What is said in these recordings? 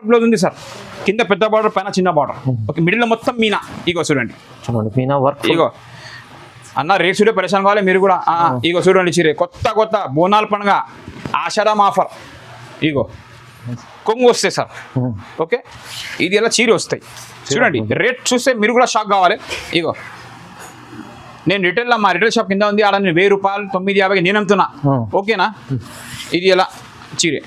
Blouse ఉంది sir, కింద పెద్ద బార్డర్ పైన చిన్న బార్డర్. ఓకే, మిడిల్ లో మొత్తం మీనా. ఇగో చూడండి, మీనా వర్క్. ఇగో అన్న రేట్ చూడే పరిశ్రమ కావాలి మీరు కూడా. ఇగో చూడండి చీరే కొత్త బోనాల పండుగ ఆషాఢం ఆఫర్. ఇగో కొంగు వస్తాయి సార్. ఓకే, ఇది ఎలా చీర వస్తాయి చూడండి. రేట్ చూస్తే మీరు కూడా షాక్ కావాలి. ఇగో నేను రిటైల్లో మా రిటైల్ షాప్ కింద ఉంది, ఆడ నేను 1000 రూపాయలు 950 నేను అమ్ముతున్నా. ఓకేనా, ఇది ఎలా చీరే.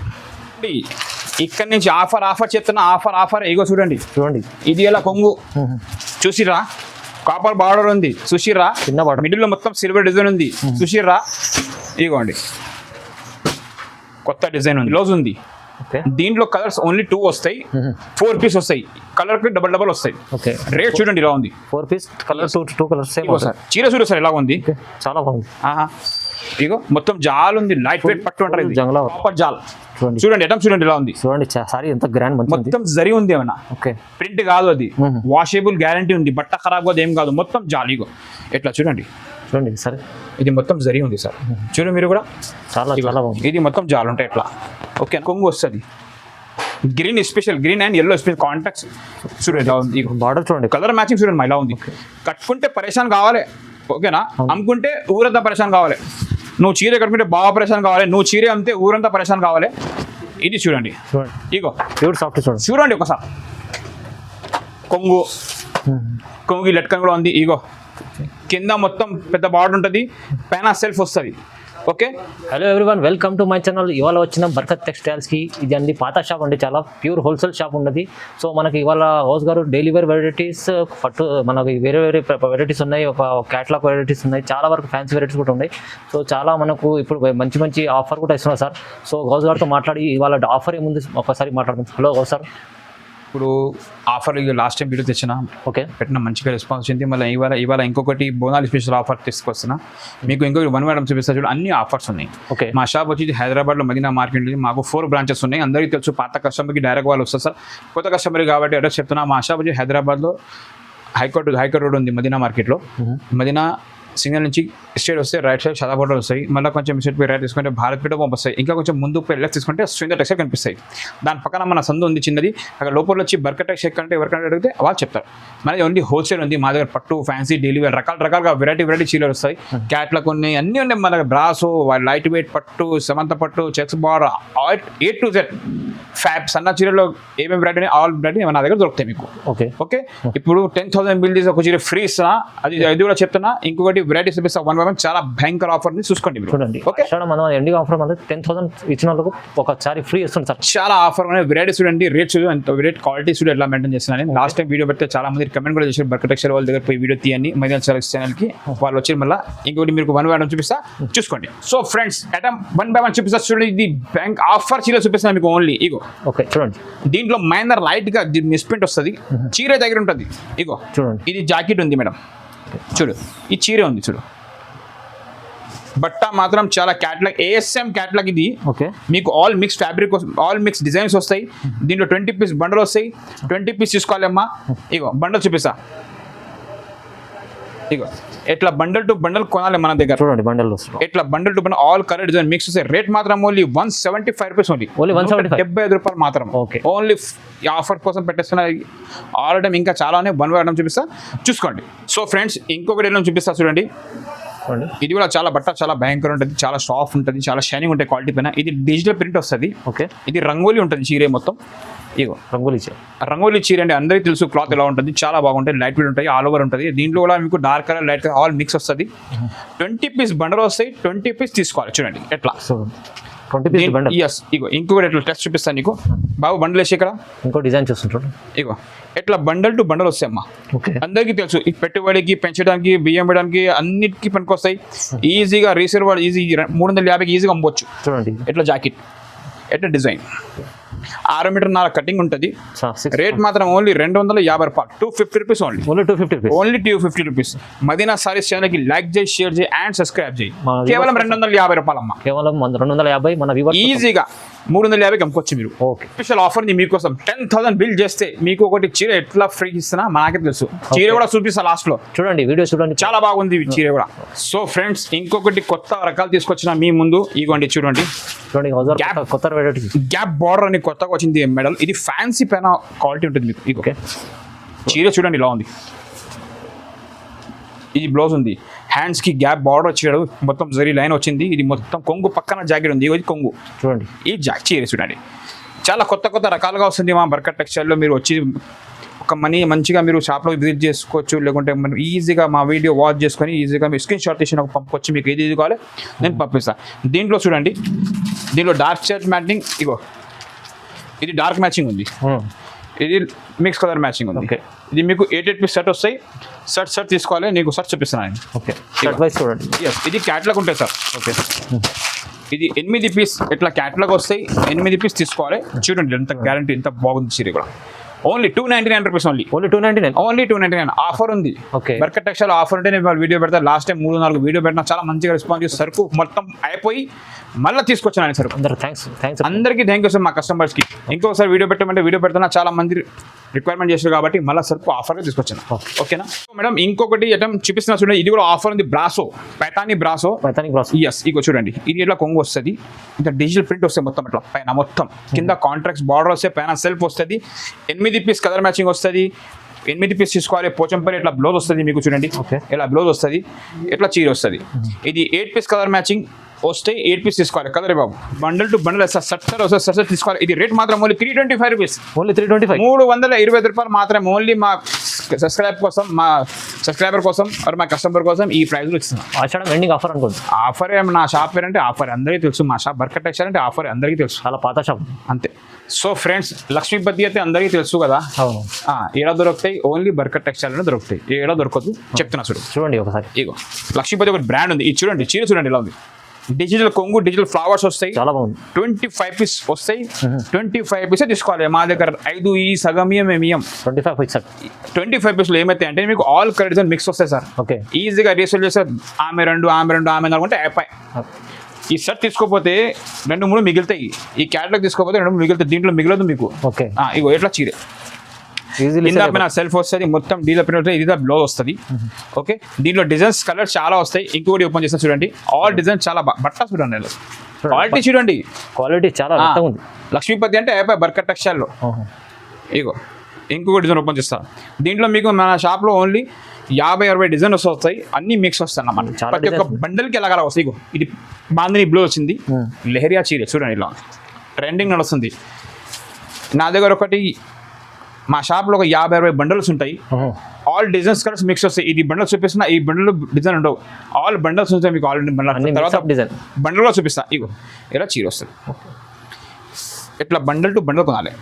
ఇక్కడ నుంచి ఆఫర్ చెప్తున్నా, ఆఫర్. ఇగో చూడండి, ఇది ఎలా కొంగు చూసిరా, కాపర్ బార్డర్ ఉంది చూసిరా, చిన్న బార్డర్, మిడిల్ లో మొత్తం సిల్వర్ డిజైన్ ఉంది చూసిరా. ఇగోండి కొత్త డిజైన్ ఉంది, బ్లౌజ్ ఉంది. దీంట్లో కలర్స్ ఓన్లీ 2 వస్తాయి, 4 పీస్ వస్తాయి. కలర్ కి డబల్ వస్తాయి. రేట్ చూడండి ఇలా ఉంది, 4 piece colour, 2 colours same sir. చీర చూడు సార్ ఎలా ఉంది, చాలా బాగుంది. ఇగో మొత్తం జాల్ ఉంది, లైట్ వెయిట్ పట్టు అంటారు, కాపర్ జాల్. చూడండి ఐటమ్ చూడండి ఎలా ఉంది. చూడండి సారీ ఎంత గ్రాండ్, మొత్తం జరి ఉంది ఏమన్నా. ప్రింట్ కాదు అది, వాషేబుల్ గ్యారంటీ ఉంది, బట్ట ఖరాబ్ కాదు ఏం కాదు, మొత్తం జాల్. ఇగో ఎట్లా చూడండి సార్, ఇది మొత్తం జరి ఉంది సార్. చూడండి మీరు కూడా, చాలా బాగుంది. ఇది మొత్తం జాల్ ఉంటాయి ఎట్లా. ఓకే, కొంగు వస్తుంది green special, green and yellow special contracts. చూడండి ఎలా ఉంది, బార్డర్ చూడండి, కలర్ మ్యాచింగ్ చూడండి ఇలా ఉంది. కట్టుకుంటే పరేషాన్ కావాలి, ఓకేనా, అమ్ముకుంటే ఊరంతా పరేషాన్ కావాలి. నువ్వు చీర కట్టుకుంటే బాగా పరేషాన్ కావాలి, నువ్వు చీర అమ్మితే ఊరంతా పరేషాన్ కావాలి. ఇది చూడండి, ఇగో సాఫ్ట్ చూడండి ఒకసారి. కొంగు లెట్కన్ కూడా ఉంది. ఇగో కింద మొత్తం పెద్ద బార్డర్ ఉంటుంది, పైన సెల్ఫ్ వస్తుంది. Okay, hello everyone, welcome to my channel. ఇవాళ వచ్చిన బర్కత్ టెక్స్టైల్స్కి. ఇది అండి పాత షాప్ అండి, చాలా ప్యూర్ హోల్సేల్ షాప్ ఉన్నది. సో మనకి ఇవాళ హౌస్ గారు డైలీ వేర్ వెరైటీస్, పట్టు మనకి వేరే వెరైటీస్ ఉన్నాయి, ఒక క్యాట్లాగ్ వెరైటీస్ ఉన్నాయి, చాలా వరకు ఫ్యాన్సీ వెరైటీస్ కూడా ఉన్నాయి. సో చాలా మనకు ఇప్పుడు మంచి ఆఫర్ కూడా ఇస్తున్నారు సార్. సో హౌస్ గారితో మాట్లాడి ఇవాళ ఆఫర్ ఏముంది ఒకసారి మాట్లాడుతుంది. హలో హౌస్ సార్, ఇప్పుడు ఆఫర్ లాస్ట్ టైం వీడియో తెచ్చిన, ఓకే, పెట్టిన మంచిగా రెస్పాన్స్ వచ్చింది. మళ్ళీ ఇవాళ ఇంకొకటి బోనాలు స్పెషల్ ఆఫర్ తీసుకొస్తున్నా. మీకు ఇంకొకటి 1 మేడం చూపిస్తా చూడండి, అన్ని ఆఫర్స్ ఉన్నాయి. ఓకే, మా షాప్ వచ్చి హైదరాబాద్లో మదీనా మార్కెట్ ఉంది. మాకు 4 బ్రాంచెస్ ఉన్నాయి. అందరికీ తెలుసు, పాత కస్టమర్కి డైరెక్ట్ వాళ్ళు వస్తారు సార్. కొత్త కస్టమర్ కాబట్టి అడ్రస్ చెప్తున్నా. మా షాప్ వచ్చి హైదరాబాద్లో హైకోర్ట్ రోడ్ ఉంది మదీనా మార్కెట్లో. మదీనా సిగ్నల్ నుంచి స్ట్రేట్ వస్తే రైట్ సైడ్ షాదాబ్ హోటల్ వస్తాయి. మళ్ళీ కొంచెం స్ట్రేట్ పోయి రైట్ తీసుకుంటే భారత్ పీఠ పంపిస్తాయి. ఇంకా కొంచెం ముందు పోయి లెఫ్ట్ తీసుకుంటే శ్రీందర్ టెక్స్టైల్ కనిపిస్తాయి. దాని పక్కన మన సందు ఉంది చిన్నది, అక్కడ లోపల వచ్చి బర్కత్ టెక్స్టైల్ అంటే ఎవరికంటే అడిగితే వాళ్ళు చెప్తారు. మనది ఓన్లీ హోల్సేల్ ఉంది. మా దగ్గర పట్టు, ఫ్యాన్సీ, డైలీ వేర్ రకాలుగా వెరైటీ చీరలు వస్తాయి. క్యాట్లాగ్ కొన్ని అన్నీ ఉన్నాయి మన దగ్గర. బ్రాసో, లైట్ వెయిట్ పట్టు, సమంత పట్టు, checks border, A to Z fab, సన్న చీరలో ఏమేమి వెరైటీ ఆల్ వెరైటీ నా దగ్గర దొరుకుతాయి మీకు. ఓకే, ఇప్పుడు 10,000 బిల్ చేసి ఒక చీర ఫ్రీ ఇస్తున్నా, అది కూడా చెప్తున్నా. ఇంకొకటి వెరైటీస్ చూపిస్తా 1 by 1, చాలా భయంకర ఆఫర్ ని చూసుకోండి చూడండి. ఓకే, మనం ఎండింగ్ ఆఫర్ 10,000 ఇచ్చిన వాళ్ళకు ఒక సారీ ఫ్రీ ఇస్తుంది సార్. చాలా ఆఫర్ ఉన్నాయి. వెరైటీస్ చూడండి, రేట్ చూడండి, రేట్ క్వాలిటీ చూడండి ఎట్లా మెయింటైన్ చేస్తున్నాను. లాస్ట్ టైం వీడియో పెడితే చాలా మంది కమెంట్ కూడా చేశారు, బర్కత్ టెక్స్టైల్ వాళ్ళ దగ్గర పోయి వీడియో తీయండి మదీనా ఛానల్ కి. వాళ్ళు వచ్చి మళ్ళీ ఇంకొకటి మీకు 1 by 1 చూపిస్తా చూసుకోండి. సో ఫ్రెండ్స్, ఐటమ్ 1 by 1 చూపిస్తా చూడండి. ఇది బ్యాంక్ ఆఫర్ చీర చూపిస్తాను మీకు ఓన్లీ. ఇగో ఓకే చూడండి, దీంట్లో మైనర్ లైట్ గా మిస్ప్రింట్ వస్తుంది, చీర దగ్గర ఉంటుంది. ఇగో చూడండి, ఇది జాకెట్ ఉంది మేడం, చూడు ఈ చీర ఉంది చూడు. బట్ట మాత్రం చాలా క్యాట్లాగ్, ASM క్యాట్లాగ్ ఇది. ఓకే, మీకు all mix fabric, all mix designs వస్తాయి. దీంట్లో 20 పీస్ బండల్ వస్తాయి. 20 పీస్ తీసుకోవాలమ్మా. ఇగో బండల్ చూపిస్తా. ఇగో ఎట్లా బండల్ టు బండల్ కొనాలి మన దగ్గర. చూడండి బండల్ ఎట్లా bundle to bundle all colour design mix వస్తాయి. రేట్ మాత్రం ఓన్లీ 175 రూపీస్, ఓన్లీ 175 రూపాయలు మాత్రం. ఓన్లీ ఆఫర్ కోసం పెట్టేస్తున్నా. ఆల్ ఐటమ్ ఇంకా చాలానే 1 by 1 చూపిస్తా చూసుకోండి. సో ఫ్రెండ్స్, ఇంకొకటి ఏమైనా చూపిస్తా చూడండి. ఇది కూడా చాలా బట్ట చాలా భయంకరం ఉంటుంది, చాలా సాఫ్ట్ ఉంటుంది, చాలా షైనింగ్ ఉంటాయి క్వాలిటీ పైన. ఇది డిజిటల్ ప్రింట్ వస్తుంది. ఓకే, ఇది రంగోలీ ఉంటుంది చీర మొత్తం. ఇగో రంగోలీ చీర అండి, అందరికీ తెలుసు క్లాత్ ఎలా ఉంటుంది, చాలా బాగుంటుంది, లైట్ వెయిట్ ఉంటాయి, ఆల్ ఓవర్ ఉంటుంది. దీంట్లో కూడా మీకు dark colour, light colour all mix వస్తుంది. 20 పీస్ బండలు వస్తాయి. 20 పీస్ తీసుకోవాలి. చూడండి ఎట్లా ఇగో ఇంకొకటి ఎట్లా టెస్ట్ చూపిస్తాను నీకు. బాబు బండల్ వేసి ఇక్కడ ఇంకో డిజైన్ చూస్తుంటాడు. ఇగో ఎట్లా బండల్ టు బండల్ వస్తాయి అమ్మా. అందరికీ తెలుసు, ఈ పెట్టుబడికి, పెంచడానికి, బియ్యం వేయడానికి అన్నిటికీ పనికొస్తాయి. ఈజీగా రీసేల్ వాళ్ళు ఈజీ 350కి ఈజీగా అమ్మవచ్చు. చూడండి ఎట్లా జాకెట్, ఎట్లా డిజైన్, 6 మీటర్ కటింగ్ ఉంటుంది. రేట్ మాత్రం ఓన్లీ 250 రూపాయలు, 250 rupees only. Only 250 rupees. Madina Sarees channel కి లైక్ చేయి, షేర్ చేయి అండ్ సబ్స్క్రైబ్ చేయి. కేవలం 250 రూపాయలు అమ్మా, కేవలం 250. మన ఈజీగా 350 అమ్ముకోవచ్చు మీరు. ఓకే. స్పెషల్ ఆఫర్ ఉంది మీకోసం. 10,000 బిల్ చేస్తే మీకు ఒకటి చీర ఎట్లా ఫ్రీ ఇస్తున్నా మనకే తెలుసు. చీర కూడా చూపిస్తా లాస్ట్ లో, చూడండి వీడియో చూడండి, చాలా బాగుంది ఈ చీర కూడా. సో ఫ్రెండ్స్ ఇంకొకటి కొత్త రకాలు తీసుకొచ్చిన మీ ముందు, ఇగోండి చూడండి. కొత్త వెరైటీ గ్యాప్ బార్డర్ అని కొత్తగా వచ్చింది మెడల్. ఇది ఫ్యాన్సీ పైన క్వాలిటీ ఉంటుంది మీకు. ఇగో చీర చూడండి ఇలా ఉంది. ఇది బ్లౌజ్ ఉంది, హ్యాండ్స్ కి గ్యాప్ బార్డర్ వచ్చాడు, మొత్తం జరీ లైన్ వచ్చింది. ఇది మొత్తం కొంగు పక్కన జాకెట్ ఉంది, ఇది కొంగు చూడండి. ఈ చీర చూడండి చాలా కొత్త కొత్త రకాలుగా వస్తుంది మా బర్కత్ టెక్స్టైల్లో. మీరు వచ్చి ఒక మంచిగా మీరు షాప్లో విజిట్ చేసుకోవచ్చు, లేకుంటే మనం ఈజీగా మా వీడియో వాచ్ చేసుకొని ఈజీగా మీరు స్క్రీన్ షాట్ తీసి నాకు పంపవచ్చు. మీకు ఏది కావాలి నేను పంపిస్తాను. దీంట్లో చూడండి, దీంట్లో డార్క్ షర్ట్ మ్యాచింగ్, ఇగో ఇది డార్క్ మ్యాచింగ్ ఉంది, ఇది మిక్స్ కలర్ మ్యాచింగ్ ఉంది. ఓకే. ఇది మీకు 8 పీస్ సెట్ వస్తాయి. షర్ట్ తీసుకోవాలి, నీకు షర్ట్ చూపిస్తున్నాను. ఓకే. షర్ట్ వైస్ చూడండి. ఇది క్యాట్లాగ్ ఉంటాయి సార్. ఓకే. ఇది 8 పీస్ ఇట్లా క్యాట్లాగ్ వస్తాయి, 8 పీస్ తీసుకోవాలి. చూడండి ఎంత గ్యారంటీ, ఎంత బాగుంది చీర కూడా. Only 299 rupees. ఓన్లీ 299 ఆఫర్ ఉంది. ఓకే. బర్కత్ టెక్స్టైల్ ఆఫర్ ఉంటే నేను వీడియో పెడతాను. లాస్ట్ టైం 3-4 వీడియో పెట్టినా చాలా మంచిగా రెస్పాన్స్ చేసి సరుకు మొత్తం అయిపోయి మళ్ళీ తీసుకొచ్చాను సరుకు. అందరికీ థ్యాంక్ యూ సార్. మా కస్టమర్స్కి ఇంకోసారి వీడియో పెట్టమంటే వీడియో పెడుతున్నా, చాలా మంది రిక్వైర్మెంట్ చేశారు కాబట్టి మళ్ళీ సరుకు ఆఫర్గా తీసుకొచ్చాను. ఓకేనా మేడం. ఇంకొకటి ఐటమ్ చూపిస్తున్నా చూడండి, ఇది కూడా ఆఫర్ ఉంది. Brasso, Paithani brasso. ఎస్, ఇగో చూడండి. ఇది ఇట్లా కొంగు వస్తుంది, ఇంకా డిజిటల్ ప్రింట్ వస్తుంది మొత్తం ఇట్లా పైన, మొత్తం కింద కాంట్రాక్ట్స్ బార్డర్ వస్తే, పైన సెల్ఫ్ వస్తుంది. 8 పీస్ కలర్ మ్యాచింగ్ వస్తుంది. 8 పీస్ తీసుకోవాలి. పోచంపల్లి ఇట్లా బ్లౌజ్ వస్తుంది మీకు చూడండి, ఇలా బ్లౌజ్ వస్తుంది, ఇట్లా చీర వస్తుంది. ఇది 8 పీస్ కలర్ మ్యాచింగ్ వస్తే 8 పీస్ తీసుకోవాలి. కలర్ బాబు బండల్ టు బండల్ సట్ తీసుకోవాలి. ఇది రేట్ మాత్రం ఓన్లీ 325 రూపీస్. ఓన్లీ 325, 325 రూపాయలు మాత్రమే. ఓన్లీ మా సబ్స్క్రైబర్ కోసం మా కస్టమర్ కోసం ఈ ప్రైస్లో ఇస్తున్నాం. ఎండింగ్ ఆఫర్ అనుకోండి. ఆఫర్ నా షాప్ పేరు అంటే ఆఫర్ అందరికీ తెలుసు. మా షాప్ బర్కత్ టెక్స్టైల్ అంటే ఆఫర్ అందరికీ తెలుసు, చాలా పాత షాప్ అంతే. సో ఫ్రెండ్స్ లక్ష్మీపతి అయితే అందరికీ తెలుసు కదా. ఏడా దొరుకుతాయి, ఓన్లీ బర్కత్ టెక్స్టైల్ అనే దొరుకుతాయి, ఏడా దొరకదు. చెప్తున్నా చూడండి ఒకసారి. ఇగో లక్ష్మీపతి ఒక బ్రాండ్ ఉంది. ఇది చూడండి, చీర చూడండి ఇలా ఉంది. డిజిటల్ కొంగు, డిజిటల్ ఫ్లవర్స్ వస్తాయి, చాలా బాగుంది. 25 పీస్ వస్తాయి. 25 పీసే తీసుకోవాలి. మా దగ్గర 5 ఈ సగం మేము 25 పీస్లో ఏమైతే అంటే మీకు ఆల్ కలర్ డిజైన్ మిక్స్ వస్తాయి సార్. ఓకే. ఈజీగా రీసేల్ చేస్తే ఆమె 4 అంటే అయిపోయి. ఈ షర్ట్ తీసుకోపోతే 2-3 మిగులుతాయి. ఈ క్యాటలాగ్ తీసుకోపోతే 2-3 మిగులుతాయి. దీంట్లో మిగలదు మీకు. ఓకే. ఇగో ఎట్లా చీర సెల్ఫ్ వస్తుంది, మొత్తం డీలర్ ప్రింట్ వస్తుంది. ఇది బ్లౌజ్ వస్తుంది. ఓకే. దీంట్లో డిజైన్స్ కలర్స్ చాలా వస్తాయి. ఇంకొకటి ఓపెన్ చేస్తే చూడండి, ఆల్ డిజైన్ చాలా బట్ట చూడండి, క్వాలిటీ చూడండి, క్వాలిటీ చాలా ఉంది. లక్ష్మీపతి అంటే అయిపోయి బర్కత్ టెక్స్టైల్లో. ఇగో ఇంకొక డిజైన్ ఓపెన్ చేస్తాను. దీంట్లో మీకు మన షాప్లో ఓన్లీ 50-60 డిజైన్స్ వస్తాయి, అన్ని మిక్స్ వస్తాయి అన్నమాట. ప్రతి ఒక్క బండల్కి ఎలాగ వస్తాయి. ఇగో ఇది బాందిని బ్లూ వచ్చింది, లెహరియా చీర చూడండి, ఇలా ట్రెండింగ్ నడుస్తుంది. నా దగ్గర ఒకటి మా షాప్లో ఒక 50-60 బండల్స్ ఉంటాయి. ఆల్ డిజైన్స్ కలర్స్ మిక్స్ వస్తాయి. ఇది బండల్ చూపిస్తున్నా, ఈ బండల్ డిజైన్ ఉండవు, ఆల్ బండల్స్ ఉంటాయి మీకు. ఆల్రెడీ తర్వాత బండల్ కూడా చూపిస్తా. ఇగో ఇలా చీర వస్తుంది. ఇట్లా బండల్ టు బండల్ కొనాలి.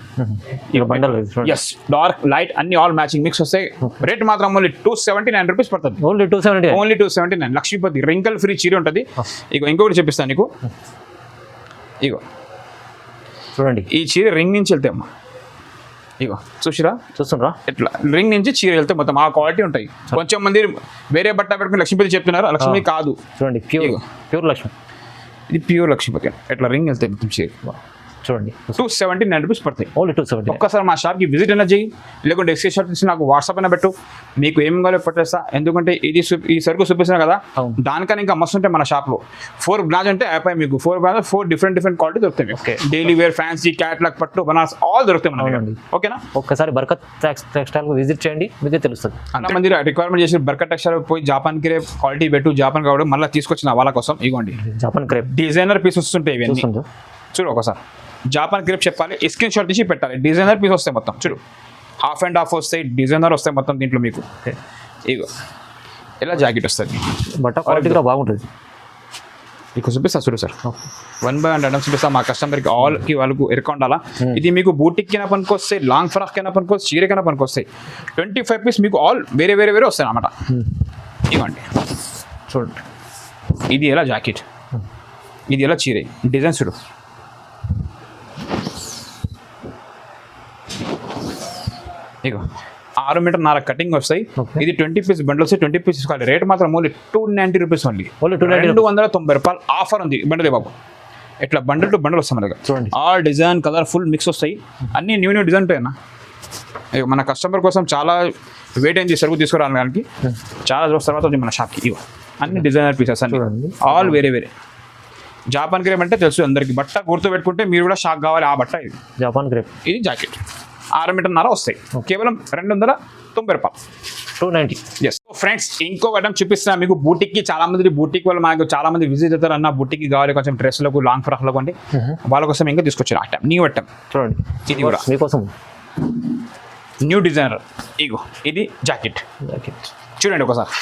ఎస్, డార్క్ లైట్ అన్ని ఆల్ మ్యాచింగ్ మిక్స్ వస్తాయి. రేట్ మాత్రం ఓన్లీ 279 రూపీస్ పడుతుంది. ఓన్లీ 279. లక్ష్మీపతి రింకల్ ఫ్రీ చీర ఉంటుంది. ఇగో ఇంకొకటి చూపిస్తాను నీకు. ఇగో చూడండి, ఈ చీర రింగ్ నుంచి వెళ్తే అమ్మా, ఇగో చూస్తుండ్రా, ఇట్లా రింగ్ నుంచి చీర వెళ్తే మొత్తం ఆ క్వాలిటీ ఉంటాయి. కొంచెం మంది వేరే బట్ట పెట్టుకుని లక్ష్మీపతి చెప్తున్నారు, లక్ష్మీ కాదు. చూడండి, ప్యూర్ లక్ష్మి, ఇది ప్యూర్ లక్ష్మీపతి. ఇట్లా రింగ్ వెళ్తే మొత్తం చీర చూడండి 279 రూపీస్ పడతాయి. ఓన్లీ 270. ఒక్కసారి మా షాప్కి విజిట్ అయినా చేయి, లేకుంటే ఎక్స్చేంజ్ షాప్ తీసి నాకు వాట్సాప్ అయినా పెట్టు, మీకు ఏం కావాలో పెట్టేస్తా. ఎందుకంటే ఇది ఈ సరుకు చూపిస్తున్నా కదా, దానికన్నా ఇంకా మస్తు ఉంటాయి మన షాప్లో. 4 బ్రాంచ్ అంటే అయిపోయి మీకు 4 బ్రాంచ్ 4 డిఫరెంట్ క్వాలిటీ దొరుకుతాయి. Okay. Daily wear, fancy, catalogue, పట్టు, బనారస్ ఆల్ దొరుకుతాయి మనకి. ఓకేనా. ఒక్కసారి బర్కత్ టెక్స్టైల్ విజిట్ చేయండి, మీకే తెలుస్తుంది. అంతమంది రిక్వైర్మెంట్ చేసి బర్కత్ టెక్స్టైల్ పోయి జాపాన్ క్రేప్ క్వాలిటీ పెట్టు, జాపాన్ కావడం మళ్ళీ తీసుకొచ్చిన వాళ్ళ కోసం. ఇవ్వండి జాపాన్ క్రేప్ డిజైనర్ పీస్ వస్తుంటాయి. ఇవన్నీ చూడు ఒకసారి. జాపాన్ క్రేప్ చెప్పాలి, స్క్రీన్ షాట్ తీసి పెట్టాలి. డిజైనర్ పీస్ వస్తాయి మొత్తం. చూడు, హాఫ్ అండ్ హాఫ్ వస్తాయి, డిజైనర్ వస్తాయి మొత్తం దీంట్లో మీకు. ఇగో ఇలా జాకెట్ వస్తుంది, బట్ట క్వాలిటీ కూడా బాగుంటుంది. మీకు చూపిస్తా చూడు సార్, 1 by 1 ఐటమ్స్ చూపిస్తా మా కస్టమర్కి. ఆల్కి వాళ్ళకు ఎరకొండాలా. ఇది మీకు బూటిక్ కైనా పనికి వస్తాయి, లాంగ్ ఫ్రాక్ కైనా పనికి వస్తాయి, చీరకైనా పనికి వస్తాయి. 25 పీస్ మీకు ఆల్ వేరే వస్తాయి అన్నమాట. ఇవ్వండి చూడండి, ఇది ఎలా జాకెట్, ఇది ఎలా చీర, డిజైన్ చూడు. ఇగో 6 మీటర్ కటింగ్ వస్తాయి. ఇది 20 పీస్ బండిల్ వస్తాయి. 20 పీస్ తీసుకోవాలి. రేట్ మాత్రం ఓన్లీ 290 రూపీస్. ఓన్లీ 290 రూపాయలు. ఆఫర్ ఉంది బండలే బాబు. ఇట్లా బండల్ టు బండల్ వస్తాయి మన దగ్గర. చూడండి. All design colour full mix వస్తాయి, అన్ని న్యూ డిజైన్ ఉంటాయి అన్న. మన కస్టమర్ కోసం చాలా వెయిట్ అయింది సరుకు తీసుకురావడానికి, చాలా రోజుల తర్వాత వచ్చింది మన షాప్కి. ఇవో అన్ని డిజైనర్ పీసెస్ అన్ని, ఆల్ వేరే వేరే. జాపాన్ క్రేప్ అంటే తెలుసు అందరికి, బట్ట గుర్తు పెట్టుకుంటే మీరు కూడా షాక్ కావాలి. ఆ బట్ట ఇది జాపాన్ క్రేప్. ఇది జాకెట్ 6 మీటర్న్నర వస్తాయి, కేవలం 290 రూపాయలు. 290. ఎస్ ఫ్రెండ్స్, ఇంకొక ఐటమ్ చూపిస్తున్నా మీకు. బూటిక్కి చాలా మంది, బూటిక్ వాళ్ళు మనకు చాలా మంది విజిట్ అవుతారు అన్న, బూటిక్కి కావాలి కొంచెం డ్రెస్లకు, లాంగ్ ఫ్రాక్లకు అంటే వాళ్ళ కోసం ఇంకా తీసుకొచ్చారు ఐటమ్, న్యూ ఐటమ్. చూడండి, ఇది కూడా మీకోసం న్యూ డిజైనర్. ఇగో ఇది జాకెట్, చూడండి ఒకసారి.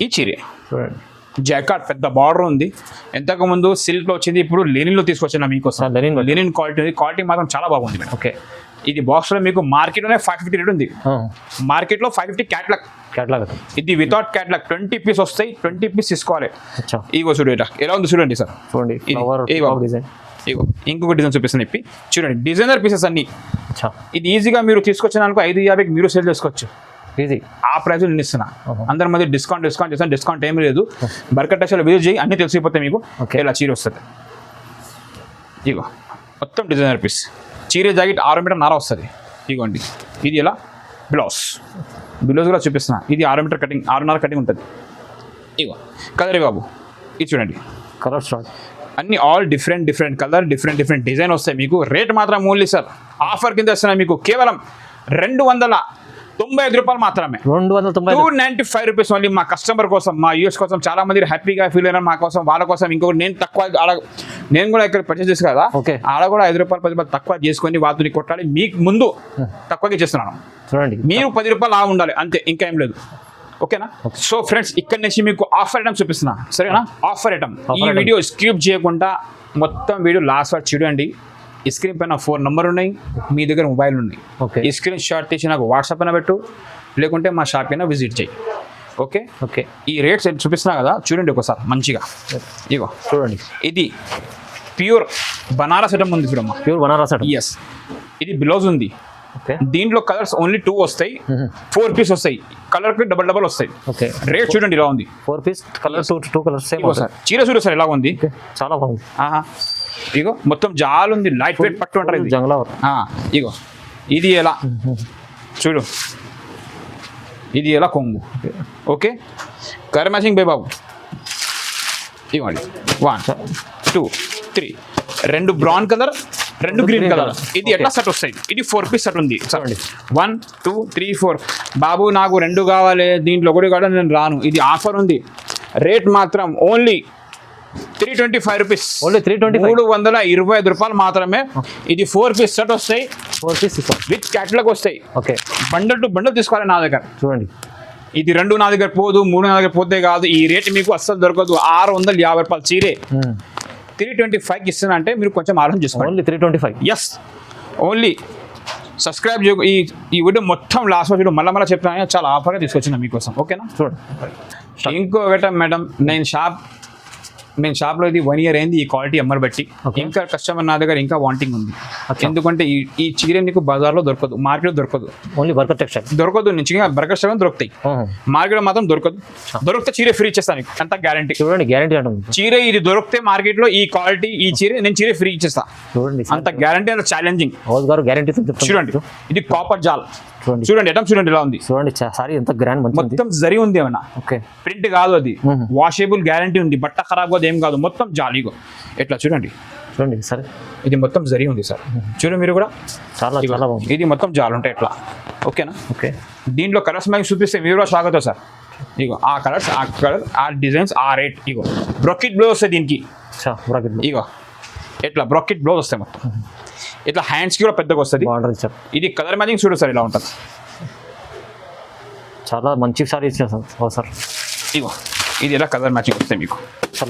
ఈ చీరే చూడండి, జాకెట్ పెద్ద బార్డర్ ఉంది. ఎంతకు ముందు సిల్క్లో వచ్చింది, ఇప్పుడు లెనిన్లో తీసుకొచ్చిన మీకోసం. లెనిన్ క్వాలిటీ మాత్రం చాలా బాగుంది మేడం. ఓకే, ఇది బాక్స్లో మీకు మార్కెట్లోనే 550 రేట్ ఉంది, మార్కెట్లో 550 క్యాట్లాగ్. ఇది వితౌట్ క్యాట్లాగ్ 20 పీస్ వస్తాయి, 20 పీస్ తీసుకోవాలి. ఇగో చూడండి ఎలా ఉంది చూడండి సార్. చూడండి, ఇగో ఇంకొక డిజైన్ చూపిస్తాను చెప్పి చూడండి. డిజైనర్ పీసెస్ అన్ని. ఇది ఈజీగా మీరు తీసుకొచ్చిన అనుకో 550కి మీరు సేల్ చేసుకోవచ్చు. ఈజీ, ఆ ప్రైజ్ నేను ఇస్తున్నా. అందరి మధ్య డిస్కౌంట్ చేస్తాను, డిస్కౌంట్ ఏమీ లేదు. బర్కట్ టెక్స్టైల్ విజిట్ చేయి, అన్ని తెలిసిపోతాయి మీకు. ఇలా చీర వస్తుంది. ఇగో మొత్తం డిజైనర్ పీస్. చీర జాకెట్ 6 మీటర్న్నర వస్తుంది. ఇగోండి, ఇది ఎలా బ్లౌజ్ కూడా చూపిస్తున్నా. ఇది 6 మీటర్ కటింగ్, 6.5 కటింగ్ ఉంటుంది. ఇగో కలర్ బాబు, ఇది చూడండి కలర్ స్టార్ట్ అన్ని all different colour, different design వస్తాయి మీకు. రేట్ మాత్రం ఓన్లీ సార్ ఆఫర్ కింద వస్తున్నాయి మీకు, కేవలం 295 రూపాయలు మాత్రమే. 295 రూపీస్ ఓన్లీ. మా కస్టమర్ కోసం, మా యూఎస్ కోసం చాలా మంది హ్యాపీగా ఫీల్ అయినారు, మా కోసం, వాళ్ళ కోసం. ఇంకొకటి నేను తక్కువ నేను కూడా ఇక్కడ పర్చేస్ చేసి కదా, ఆడ కూడా 5 రూపాయలు 10 రూపాయలు తక్కువ చేసుకొని వాటిని కొట్టాలి. మీకు ముందు తక్కువగా చేస్తున్నాను. చూడండి, మీరు 10 రూపాయలు లాభం ఉండాలి అంతే, ఇంకా ఏం లేదు. ఓకేనా? సో ఫ్రెండ్స్, ఇక్కడ నుంచి మీకు ఆఫర్ ఐటమ్ చూపిస్తున్నా, సరేనా? Offer item. ఈ వీడియో స్కిప్ చేయకుండా మొత్తం వీడియో లాస్ట్ వరకు చూడండి. ఈ స్క్రీన్ పైన 4 నెంబర్ ఉన్నాయి, మీ దగ్గర మొబైల్ ఉన్నాయి. ఈ స్క్రీన్ షాట్ తీసి నాకు వాట్సాప్ అయినా పెట్టు, లేకుంటే మా షాప్ అయినా విజిట్ చేయి. ఓకే, ఈ రేట్స్ చూపిస్తున్నా కదా, చూడండి ఒకసారి మంచిగా. ఇగో చూడండి, ఇది ప్యూర్ బనారస్ ఐటమ్ ఉంది చూడమ్మా. Pure Banaras item. ఎస్, ఇది బ్లౌజ్ ఉంది. దీంట్లో కలర్స్ ఓన్లీ 2 వస్తాయి, 4 పీస్ వస్తాయి. కలర్ కి డబల్ వస్తాయి. రేట్ చూడండి ఇలా ఉంది. 4 పీస్ కలర్, 2 కలర్స్ సేమ్. చీర చూడు సార్ ఎలా ఉంది, చాలా బాగుంది. ఇగో మొత్తం జాల్ ఉంది, లైట్ వెయిట్ పట్టు అంటారు ఇది. ఇగో ఇది ఎలా చూడు, ఇది ఎలా కొంగు. ఓకే, కలర్ మ్యాచింగ్ బై బాబు. ఇవ్వండి 1 2 3, 2 బ్రౌన్ కలర్, 2 గ్రీన్ కలర్. ఇది ఎట్లా సెట్ వస్తాయి. ఇది 4 పీస్ సెట్ ఉంది. 1 2 3 4. బాబు నాకు 2 కావాలి, దీంట్లో ఒకటి కూడా నేను రాను. ఇది ఆఫర్ ఉంది. రేట్ మాత్రం ఓన్లీ 325 రూపీస్. 325 రూపాయలు మాత్రమే. ఇది 4 పీస్ సెట్ వస్తాయి, 4 పీస్ విత్ క్యాటలాగ్ వస్తాయి. ఓకే, బండల్ టు బండల్ తీసుకోవాలి నా దగ్గర. చూడండి, ఇది 2 నా దగ్గర పోదు, 3 నా దగ్గర పోతే కాదు. ఈ రేట్ మీకు అస్సలు దొరకదు. 650 రూపాయలు చీరే 325కి ఇస్తున్నా అంటే మీరు కొంచెం ఆలోచన చేసుకోండి. ఓన్లీ 325. ఎస్, ఓన్లీ సబ్స్క్రైబ్ చేయ. ఈ వీడియో మొత్తం లాస్ట్ వీడియో మళ్ళీ చెప్తాను, చాలా ఆఫర్గా తీసుకొచ్చిన మీకోసం. ఓకేనా? చూడండి, ఇంకొకట మేడం, నేను షాప్లో ఇది 1 ఇయర్ అయింది. ఈ క్వాలిటీ అమ్మర్ బట్టి ఇంకా కస్టమర్ నా దగ్గర ఇంకా వాంటింగ్ ఉంది. ఎందుకంటే ఈ చీర నీకు బజార్లో దొరకదు, మార్కెట్లో దొరకదు. ఓన్లీ బర్కత్ టెక్స్టైల్ దొరకదు. బర్కత్ టెక్స్టైల్ దొరుకుతాయి, మార్కెట్లో మాత్రం దొరకదు. దొరికితే చీర ఫ్రీ ఇచ్చేస్తాను, అంత గ్యారంటీ. చూడండి, గ్యారంటీ చీర ఇది దొరికితే మార్కెట్లో ఈ క్వాలిటీ ఈ చీర నేను చీర ఫ్రీ ఇచ్చేస్తా. చూడండి, అంత గ్యారంటీ, అంత ఛాలెంజింగ్. గ్యారంటీ. చూడండి, ఇది కాపర్ జాల్. చూడండి ఐటమ్ చూడండి ఎలా ఉంది. చూడండి, సారీ ఎంత గ్రాండ్, మొత్తం జరీ ఉంది. ఏమన్నా ప్రింట్ కాదు, అది వాషేబుల్ గ్యారంటీ ఉంది. బట్ట ఖరాబ్ కాదు, ఏం కాదు, మొత్తం జాలీగో. ఎట్లా చూడండి సరే, ఇది మొత్తం జరీ ఉంది సార్. చూడండి మీరు కూడా, చాలా బాగుంది. ఇది మొత్తం జాలు ఉంటాయి ఎట్లా. ఓకేనా? ఓకే, దీంట్లో కలర్స్ మనకి చూపిస్తే మీరు కూడా స్వాగతం సార్. ఇగో ఆ కలర్స్, ఆ కలర్, ఆ డిజైన్స్, ఆ రేట్. ఇగో బ్రొకెట్ బ్లౌజ్ వస్తాయి దీనికి. ఇగో ఎట్లా బ్రొకెట్ బ్లౌజ్ వస్తాయి మొత్తం. ఇట్లా హ్యాండ్స్కి కూడా పెద్దగా వస్తుంది. ఇది కలర్ మ్యాచింగ్ చూడు సార్ ఇలా ఉంటుంది. చాలా మంచి సారీ ఇచ్చారు సార్. ఇగో ఇది ఎలా కలర్ మ్యాచింగ్ వస్తాయి మీకు.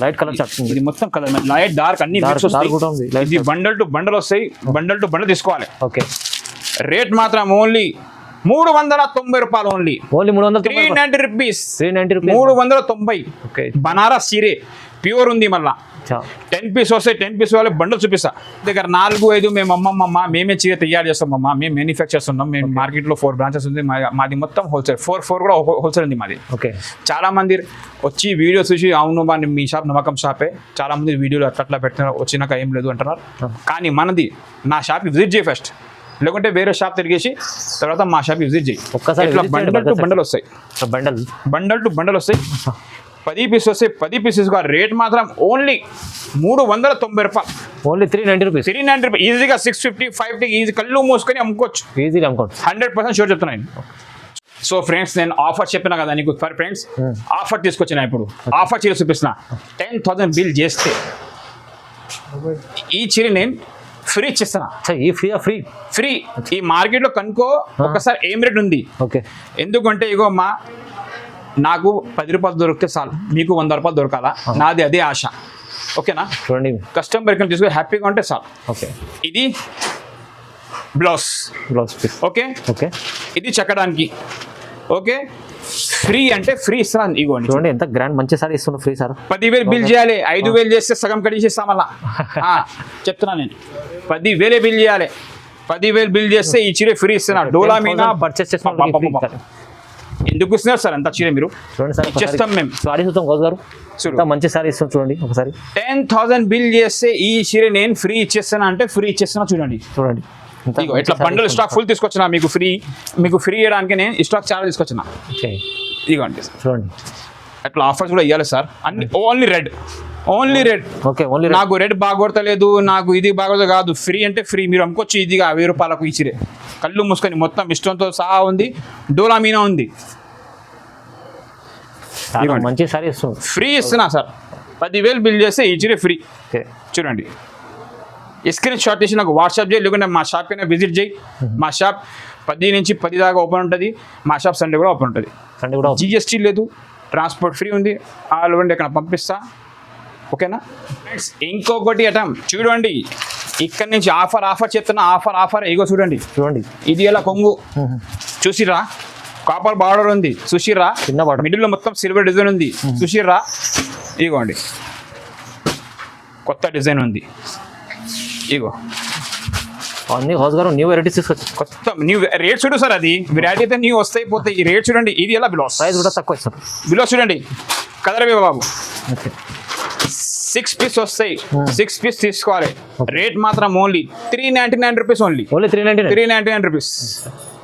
లైట్ కలర్, ఇది మొత్తం కలర్ లైట్ డార్క్ అన్ని ఇది బండల్ టు బండల్ వస్తాయి. బండల్ టు బండల్ తీసుకోవాలి. ఓకే, రేట్ మాత్రం ఓన్లీ రూపాయలు only. Only 390 rupees. 390 390. Okay. Banaras చీరే ప్యూర్ ఉంది. మళ్ళా 10 పీస్ వస్తాయి. 10 పీస్ వాళ్ళకి బండలు చూపిస్తా. దగ్గర 4-5 మేము అమ్మమ్మ మేమే చీర తయారు చేస్తామమ్మా, మేము మ్యానుఫ్యాక్చర్స్ ఉన్నాం. మేము మార్కెట్లో 4 బ్రాంచెస్ ఉంది. మాది మొత్తం హోల్సేల్. 4 కూడా హోల్సేల్ ఉంది మాది. ఓకే. చాలా మంది వచ్చి వీడియో చూసి అవును మీ షాప్ నమ్మకం షాపే, చాలా మంది వీడియోలు అట్లా పెడుతున్నారు, వచ్చినాక ఏం లేదు అంటున్నారు. కానీ మనది నా షాప్కి విజిట్ చేయి ఫస్ట్, లేకుంటే వేరే షాప్ తిరిగేసి తర్వాత మా షాప్కి విజిట్ చేయి. ఒక్కసారి బండల్ టు బండల్ వస్తాయి. బండల్ టు బండల్ వస్తాయి. 10 పీస్ వస్తాయి. 10 పీసెస్ రేట్ మాత్రం ఓన్లీ 390 రూపాయలు. Only 390 rupees. 390 రూపీస్. ఈజీగా 650, 550 ఈజీ కళ్ళు మూసుకొని అమ్ముకోవచ్చు. ఈజీగా అమ్ముకోవచ్చు. 100% షూర్ చెప్తున్నాను. సో ఫ్రెండ్స్, నేను ఆఫర్ చెప్పినా కదా నీకు. ఫర్ ఫ్రెండ్స్ ఆఫర్ తీసుకొచ్చిన ఇప్పుడు ఆఫర్ చీర చూపిస్తున్నా. 10,000 బిల్ చేస్తే ఈ చీర నేను ఫ్రీ ఇచ్చేస్తున్నా. ఫ్రీ. ఈ మార్కెట్లో కనుక్కో ఒకసారి ఏం రేట్ ఉంది. ఓకే. ఎందుకంటే ఇగో నాకు 10 రూపాయలు దొరికితే చాలు, మీకు 100 రూపాయలు దొరకాలా, నాది అదే ఆశ. ఓకేనా? చూడండి, కస్టమర్ ఇక్కడ తీసుకొని హ్యాపీగా ఉంటే చాలు. ఓకే. ఇది బ్లౌజ్ పీస్. ఓకే. ఓకే. ఇది చెక్కడానికి. ఓకే. ఫ్రీ అంటే ఫ్రీ ఇస్తాను. ఇగోండి చూడండి ఎంత గ్రాండ్ మంచి సారీ ఇస్తున్నా. Free sir. 10,000 బిల్ చేయాలి. 5,000 చేస్తే సగం కడిచేస్తాం. మళ్ళా చెప్తున్నా నేను, 10,000 బిల్ చేయాలి. 10,000 బిల్ చేస్తే ఈ చీర ఫ్రీ ఇస్తున్నా. డోలా మీనా పర్చేస్ చేసిన ఎందుకు ఇస్తున్నారు సార్ అంత చీర? మీరు చూడండి సార్, చేస్తాం మేము. సారీ చూద్దాం గౌస్ గారు, మంచి సారీ ఇస్తాం. చూడండి ఒకసారి. 10,000 బిల్ చేస్తే ఈ చీర నేను ఫ్రీ ఇచ్చేస్తాను అంటే ఫ్రీ ఇచ్చేస్తున్నా. చూడండి ఇట్లా బండల్ స్టాక్ ఫుల్ తీసుకొచ్చిన మీకు ఫ్రీ ఇవ్వడానికి నేను స్టాక్ చాలా తీసుకొచ్చిన. ఇదిగోండి చూడండి, అట్లా ఆఫర్స్ కూడా ఇవ్వాలి సార్. అన్ని ఓన్లీ రెడ్. ఓకే. ఓన్లీ నాకు రెడ్ బాగొడతలేదు, నాకు ఇది బాగోదు కాదు. ఫ్రీ అంటే ఫ్రీ. మీరు అమ్ముకోవచ్చు ఇదిగా 1000 రూపాయలకు ఈ చీరే. కళ్ళు మూసుకొని మొత్తం ఇష్టంతో సహా ఉంది. డోలా మీనా ఉంది. మంచి సారీ ఇస్తుంది. ఫ్రీ ఇస్తున్నా సార్. 10,000 బిల్ చేస్తే ఈ చీరే ఫ్రీ. చూడండి, స్క్రీన్ షాట్ చేసి నాకు వాట్సాప్ చేయి, లేకుంటే మా షాప్ కైనా విజిట్ చేయి. మా షాప్ 10 నుంచి 10 దాకా ఓపెన్ ఉంటుంది. మా షాప్ సండే కూడా ఓపెన్ ఉంటుంది. GST లేదు, ట్రాన్స్పోర్ట్ ఫ్రీ ఉంది. ఆల్ ఓవర్ ఇక్కడ పంపిస్తా. ఓకేనా? ఇంకొకటి ఐటమ్ చూడండి, ఇక్కడ నుంచి ఆఫర్ చెప్తున్నా. ఆఫర్ ఇగో చూడండి. ఇది ఎలా కొంగు చూసిరా, కాపర్ బార్డర్ ఉంది చూసిరా, చిన్న బార్డర్, మిడిల్లో మొత్తం సిల్వర్ డిజైన్ ఉంది చూసిరా. ఇగోండి కొత్త డిజైన్ ఉంది. ఇగో అన్ని హౌస్ గారు న్యూ వెరైటీస్ తీసుకొచ్చి కొత్త న్యూ రేట్ చూడు సార్. అది వెరైటీ అయితే న్యూ వస్తాయి పోతాయి. ఈ రేట్ చూడండి. ఇది ఎలా బిలో ప్రైస్ కూడా తక్కువ ఇస్తారు. బిలో చూడండి. కదరవే బాబు. 6 పీస్ వస్తాయి. 6 పీస్ తీసుకోవాలి. రేట్ మాత్రం ఓన్లీ 399 రూపీస్. Only 399 rupees.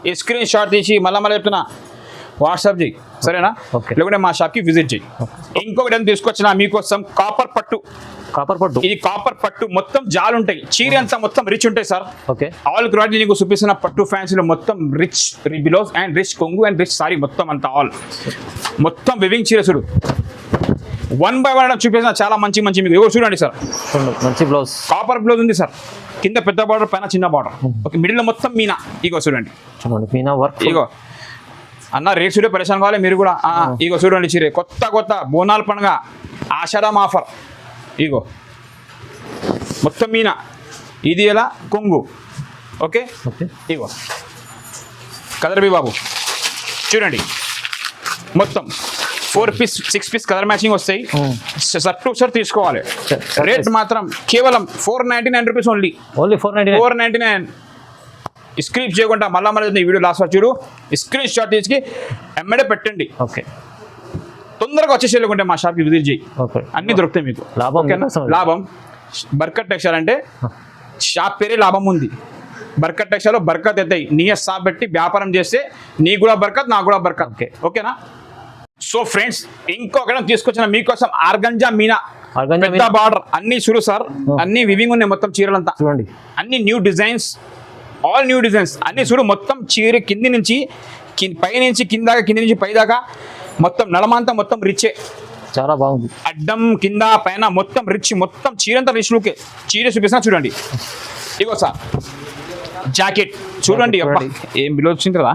ఈ స్క్రీన్ షాట్ తీసి మళ్ళీ చెప్తున్నా వాట్సాప్ చేయి, సరేనా? లేకుంటే మా షాప్కి విజిట్ చేయి. ఇంకొకటి ఏం తీసుకొచ్చిన మీకోసం కాపర్ పట్టు. ఇది కాపర్ పట్టు మొత్తం జాలు ఉంటాయి. చీర అంతా మొత్తం రిచ్ ఉంటాయి సార్. ఓకే. ఆల్ క్వాలిటీ నీకు చూపిస్తున్న పట్టు ఫ్యాన్సీలో మొత్తం రిచ్ బిలోస్ అండ్ రిచ్ కొంగు అండ్ రిచ్ సారీ మొత్తం అంతా ఆల్ మొత్తం వివింగ్ చీర చూడు. 1 by 1 చూపిస్తున్నా. చాలా మంచి మీకు ఎవరు చూడండి సార్. మంచి బ్లౌజ్, కాపర్ బ్లౌజ్ ఉంది సార్. కింద పెద్ద బార్డర్, పైన చిన్న బార్డర్. ఓకే. మిడిల్ లో మొత్తం మీనా. ఇగో చూడండి మీనా వర్క్. ఇగో అన్న రేట్ చూడే పరిశ్రమ కావాలి మీరు కూడా. ఇగో చూడండి చీర కొత్త బోనాల పండుగ ఆషాఢం ఆఫర్. ఇగో మొత్తం మీనా. ఇది ఎలా కొంగు. ఓకే. ఇగో కదర్బి బాబు చూడండి మొత్తం 4 పీస్ 6 పీస్ కలర్ మ్యాచింగ్ వస్తాయి. షర్ట్ టు షర్ట్ తీసుకోవాలి. రేట్ మాత్రం కేవలం 499 రూపీస్. ఓన్లీ 499. స్క్రీన్ చేయకుండా మళ్ళీ వీడియో లాస్ట్ చూడు. స్క్రీన్ షాట్ తీసుకు ఎమ్మడే పెట్టండి. ఓకే. తొందరగా వచ్చేసేయాలంటే మా షాప్కి విజిట్ చేయి. అన్ని దొరుకుతాయి మీకు. లాభం. బర్కత్ టెక్స్టైల్ అంటే షాప్ పేరే లాభం ఉంది. బర్కత్ టెక్స్టైల్లో బర్కత్ అవుతాయి. నీ షాప్ పెట్టి వ్యాపారం చేస్తే నీకు కూడా బర్కత్, నాకు కూడా బర్కత్. ఓకేనా? సో ఫ్రెండ్స్, ఇంకొక తీసుకొచ్చిన మీకోసం ఆర్గంజా మీనా పెద్ద బార్డర్. అన్ని చూడు సార్, అన్ని వివింగ్ ఉన్నాయి మొత్తం చీరలంతా. చూడండి అన్ని new designs, all new designs అన్ని చూడు. మొత్తం చీర కింది నుంచి పై నుంచి కింద నుంచి పై దాకా మొత్తం నడమంతా మొత్తం రిచే. చాలా బాగుంది. అడ్డం కింద పైన మొత్తం రిచ్. మొత్తం చీరంతా రిచ్ లుకే. చీర చూపిస్తున్నా చూడండి. ఇగో సార్ జాకెట్ చూడండి. ఏం బిలో వచ్చింది కదా.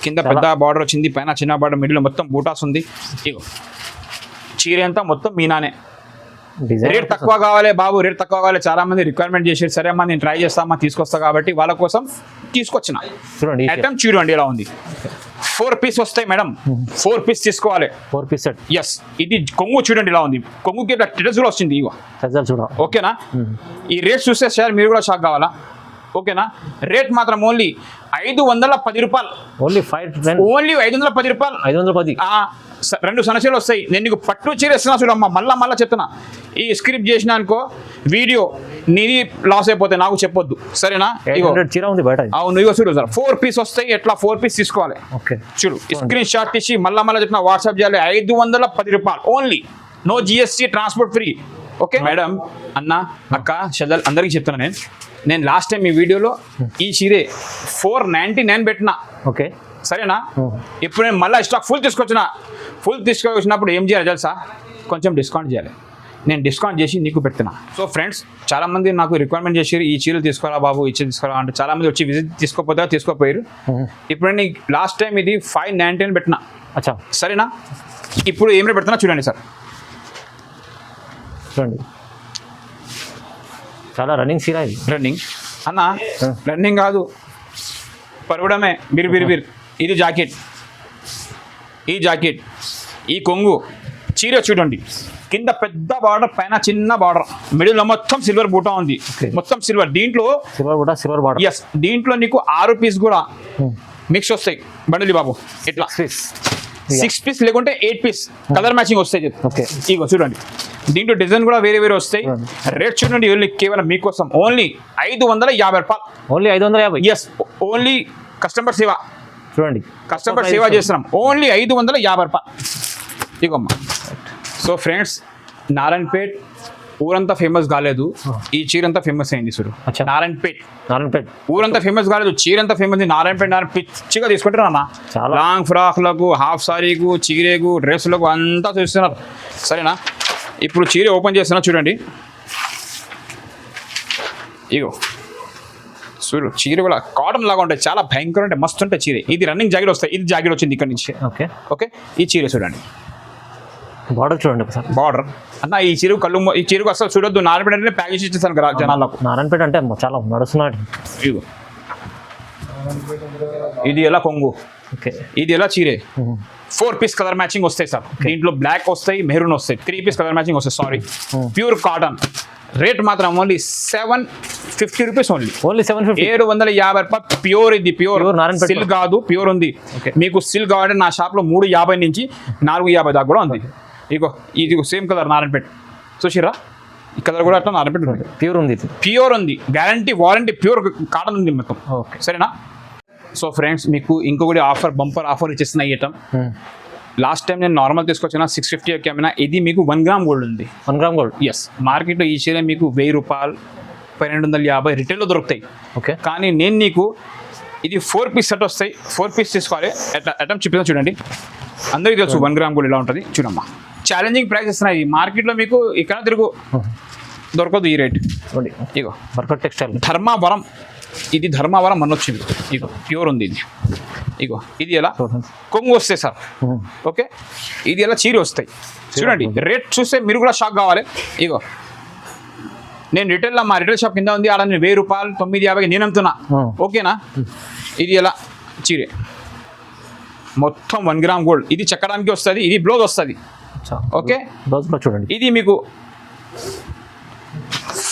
కింద పెద్ద బార్డర్ వచ్చింది, పైన చిన్న బార్డర్, మిడిల్ మొత్తం బూటాస్ ఉంది. ఇగో చీర అంతా మొత్తం మీనానే. Design రేట్ తక్కువ కావాలి బాబు, రేట్ తక్కువ కావాలి, చాలా మంది రిక్వైర్మెంట్ చేసారు. సరే అమ్మా నేను ట్రై చేస్తామా తీసుకొస్తా కాబట్టి వాళ్ళ కోసం తీసుకొచ్చిన చూడండి ఐటమ్ చూడండి ఎలా ఉంది. 4 పీస్ వస్తాయి మేడం, 4 పీస్ తీసుకోవాలి. 4 పీస్ సెట్. ఎస్, ఇది కొంగు చూడండి ఇలా ఉంది, కొంగుకి ఇట్లా టెటస్ కూడా వస్తుంది ఇగో. చూడ ఓకేనా, ఈ రేట్ చూస్తే సార్ మీరు కూడా షాక్ కావాలా. ఓకేనా, రేట్ మాత్రం ఓన్లీ 510 రూపాయలు. ఓన్లీ 510 రూపాయలు. 510. 2 సమస్యలు వస్తాయి. నేను నీకు పట్టు చీర ఇస్తున్నా చూడమ్మా, మళ్ళా చెప్తున్నా. ఈ స్క్రిప్ట్ చేసిన అనుకో వీడియో నీది లాస్ అయిపోతాయి, నాకు చెప్పొద్దు సరేనా. ఇగో చీర ఉంది బయట. అవును, ఇగో చూడు సార్ 4 పీస్ వస్తాయి. ఎట్లా 4 పీస్ తీసుకోవాలి ఓకే చూడు, స్క్రీన్ షాట్ తీసి మళ్ళా చెప్పిన వాట్సాప్ చేయాలి. 510 రూపాయలు only, no GST, transport free. Okay madam, అన్న, అక్క, షజల్ అందరికీ చెప్తున్నా నేను లాస్ట్ టైం ఈ వీడియోలో ఈ చీరే 499 పెట్టినా. ఓకే సరేనా, ఇప్పుడు నేను మళ్ళీ స్టాక్ ఫుల్ తీసుకొచ్చినప్పుడు ఏం చేయాలి తెలుసా, కొంచెం డిస్కౌంట్ చేయాలి. నేను డిస్కౌంట్ చేసి నీకు పెడుతున్నా. సో ఫ్రెండ్స్, చాలామంది నాకు రిక్వైర్మెంట్ చేసి ఈ చీరలు తీసుకోవాలా బాబు, ఈ చీర తీసుకోవాలా అంటే చాలామంది వచ్చి విజిట్ తీసుకోపోయారు. ఇప్పుడు నేను లాస్ట్ టైం ఇది 599 పెట్టినా. అచ్చా సరేనా, ఇప్పుడు ఏం పెడుతున్నా చూడండి సార్. చూడండి చాలా రన్నింగ్ చీర ఇది. రన్నింగ్ అన్న, రన్నింగ్ కాదు పరవడమే, బిర్. ఇది జాకెట్, ఈ కొంగు చీర చూడండి, కింద పెద్ద బార్డర్, పైన చిన్న బార్డర్, మిడిల్లో మొత్తం సిల్వర్ బూటా ఉంది. మొత్తం సిల్వర్, దీంట్లో సిల్వర్ బార్డర్. ఎస్, దీంట్లో నీకు 6 పీస్ కూడా మిక్స్ వస్తాయి బండిలి బాబు. ఇట్లా 6 పీస్ లేకుంటే 8 పీస్ కలర్ మ్యాచింగ్ వస్తాయి. ఓకే, ఇగో చూడండి, దీంట్లో డిజైన్ కూడా వేరే వస్తాయి. రేట్ చూడండి, కేవలం మీకోసం ఓన్లీ 550 రూపాయలు. ఓన్లీ 550. ఎస్, ఓన్లీ కస్టమర్ సేవ. చూడండి, కస్టమర్ సేవ చేస్తున్నాం. ఓన్లీ 550 రూపాయలు. ఇగమ్మా. సో ఫ్రెండ్స్, నారాయణపేట్ ఊరంతా ఫేమస్ కాలేదు, ఈ చీరంతా ఫేమస్ అయింది చూడు. నారాయణపేట్ ఊరంతా ఫేమస్ కాలేదు, చీరంతా ఫేమస్. నారాయణపేట పిచ్చిగా తీసుకుంటారు అన్న, లాంగ్ ఫ్రాక్లకు, హాఫ్ సారీకు, చీరేకు, డ్రెస్లకు అంతా చూస్తున్నారు. సరేనా, ఇప్పుడు చీర ఓపెన్ చేస్తున్నా చూడండి. ఇగో చూడు, చీర కూడా కాటన్ లాగా ఉంటాయి, చాలా భయంకరంగా ఉంటాయి, మస్తు ఉంటాయి చీర. ఇది రన్నింగ్ జాకెట్ వస్తాయి, ఇది జాకెట్ వచ్చింది ఇక్కడ నుంచి. ఓకే, ఈ చీర చూడండి, బార్డర్ చూడండి ఒకసారి. బార్డర్ అన్న, ఈ చీరకు అసలు చూడొద్దు. నారాయణపేట అంటే ప్యాకేజ్ ఇచ్చేస్తాను కదా జనాలకు. నారాయణపేట అంటే చాలా నడుస్తున్నాడు. ఇగో ఇది ఎలా కొంగు, ఇది ఎలా చీరే. 4 పీస్ కలర్ మ్యాచింగ్ వస్తాయి సార్. దీంట్లో బ్లాక్ వస్తాయి, మెరూన్ వస్తాయి, 3 పీస్ కలర్ మ్యాచింగ్ వస్తాయి. Sorry, pure cotton. రేట్ మాత్రం ఓన్లీ 750 రూపీస్. ఓన్లీ 750 రూపాయలు. ప్యూర్, ఇది ప్యూర్, సిల్ కాదు, ప్యూర్ ఉంది. మీకు సిల్ కావాలంటే నా షాప్లో 350 నుంచి 450 దాకా కూడా ఉంది. ఇగో ఇది సేమ్ కలర్ నారాయణపేట, చూసిరా ఈ కలర్ కూడా అట్లా నారాయణపేట ఉంది. ప్యూర్ ఉంది, గ్యారంటీ, వారంటీ, ప్యూర్ కాటన్ ఉంది మొత్తం. సరేనా. సో ఫ్రెండ్స్, మీకు ఇంకొకటి ఆఫర్, బంపర్ ఆఫర్ ఇచ్చేస్తున్న ఈ ఐటమ్. లాస్ట్ టైం నేను నార్మల్ తీసుకొచ్చిన 650 అమ్మినా, ఇది మీకు 1 గ్రామ్ గోల్డ్ ఉంది. 1 గ్రామ్ గోల్డ్. ఎస్, మార్కెట్లో ఈ చీర మీకు 1000 రూపాయలు, 1250 రిటైల్లో దొరుకుతాయి. ఓకే, కానీ నేను నీకు ఇది 4 పీస్ సెట్ వస్తాయి. 4 పీస్ తీసుకోవాలి. ఐటమ్ చూపిస్తాను చూడండి, అందరికీ తెలుసు 1 గ్రామ్ గోల్డ్ ఎలా ఉంటుంది. చూడమ్మా, ఛాలెంజింగ్ ప్రైస్ ఇస్తున్నాయి. మార్కెట్లో మీకు ఇక్కడ దొరకదు ఈ రేట్. ఇగో బర్కత్ టెక్స్టైల్, ధర్మావరం, ఇది ధర్మావరం అని వచ్చింది. ఇగో ప్యూర్ ఉంది ఇది. ఇగో ఇది ఎలా కొంగు వస్తాయి సార్. ఓకే, ఇది ఎలా చీర వస్తాయి చూడండి. రేట్ చూస్తే మీరు కూడా షాక్ కావాలి. ఇగో నేను రిటైల్లో, మా రిటైల్ షాప్ కింద ఉంది, ఆడ నేను 1000 రూపాయలు, 950 నేను అమ్ముతున్నా. ఓకేనా, ఇది ఎలా చీరే, మొత్తం 1 గ్రామ్ గోల్డ్. ఇది చెక్కడానికి వస్తుంది, ఇది బ్లౌజ్ వస్తుంది. ఓకే, చూడండి, ఇది మీకు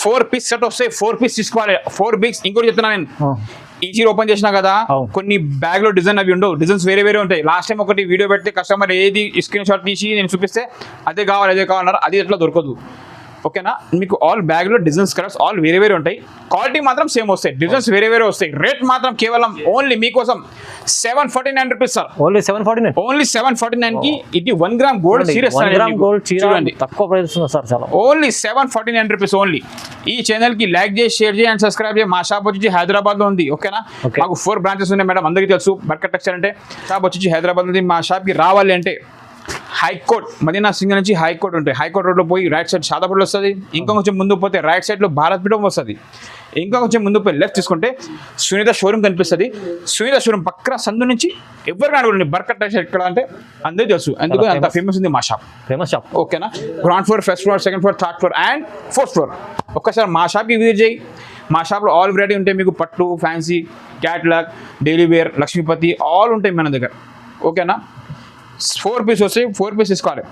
4 పీస్ సెట్ వస్తాయి. 4 పీస్ తీసుకోవాలి. 4 పీస్. ఇంకోటి చెప్తున్నా నేను, ఈ చీర ఓపెన్ చేసినా కదా, కొన్ని బ్యాగ్ లో డిజైన్ అవి ఉండవు, డిజైన్స్ వేరే ఉంటాయి. లాస్ట్ టైం ఒకటి వీడియో పెడితే కస్టమర్ ఏది స్క్రీన్ షాట్ తీసి నేను చూపిస్తే అదే కావాలన్నారు, అది ఎట్లా దొరకదు. ఓకేనా, మీకు ఆల్ బ్యాగ్ లో డిజైన్స్ కలర్స్ ఆల్ వేరే ఉంటాయి, క్వాలిటీ మాత్రం సేమ్ వస్తాయి, డిజైన్స్ వేరే వస్తాయి. రేట్ మాత్రం కేవలం ఓన్లీ మీకోసం 749 రూపీస్ సార్. ఓన్లీ 749 కి ఇది 1 గ్రామ్ గోల్డ్ చీర. చూడండి, తక్కువ ప్రైస్ ఉంది సార్, చాలా. Only 749 rupees. ఓన్లీ ఈ ఛానల్ కి లైక్ చేసి, షేర్ చేసి అండ్ సబ్స్క్రైబ్ చేసి. మా షాప్ వచ్చి హైదరాబాద్ లో ఉంది. ఓకేనా, మాకు 4 బ్రాంచెస్ ఉన్నాయి మేడం, అందరికీ తెలుసు. బర్కత్ టెక్స్టైల్ అంటే షాప్ వచ్చి హైదరాబాద్ ఉంది. మా షాప్ కి రావాలి అంటే హైకోర్ట్, మదీనా సింగర్ నుంచి హైకోర్ట్ ఉంటాయి. హైకోర్ట్ రోడ్లో పోయి రైట్ సైడ్ షాదాపూర్లో వస్తుంది. ఇంకా కొంచెం ముందు పోతే రైట్ సైడ్లో భారత్ పీఠం వస్తుంది. ఇంకా కొంచెం ముందు పోయి లెఫ్ట్ తీసుకుంటే సునీత షోరూమ్ కనిపిస్తుంది. సునీత షోరూమ్ పక్కన సందు నుంచి ఎవరు కానివ్వండి బర్కట్ టెక్స్టైల్ ఎక్కడ అంటే అందరికీ తెలుసు, ఎందుకు అంత ఫేమస్ ఉంది మా షాప్. ఫేమస్ షాప్ ఓకేనా. Ground floor, first floor, second floor, third floor and fourth floor. ఒక్కసారి మా షాప్కి విజిట్ చేయి. మా షాప్లో ఆల్ వెరైటీ ఉంటాయి మీకు. పట్టు, fancy, catalogue, daily wear, Lakshmipati all ఉంటాయి మన దగ్గర. ఓకేనా. 4 పీస్ వస్తాయి, 4 పీస్ తీసుకోవాలి.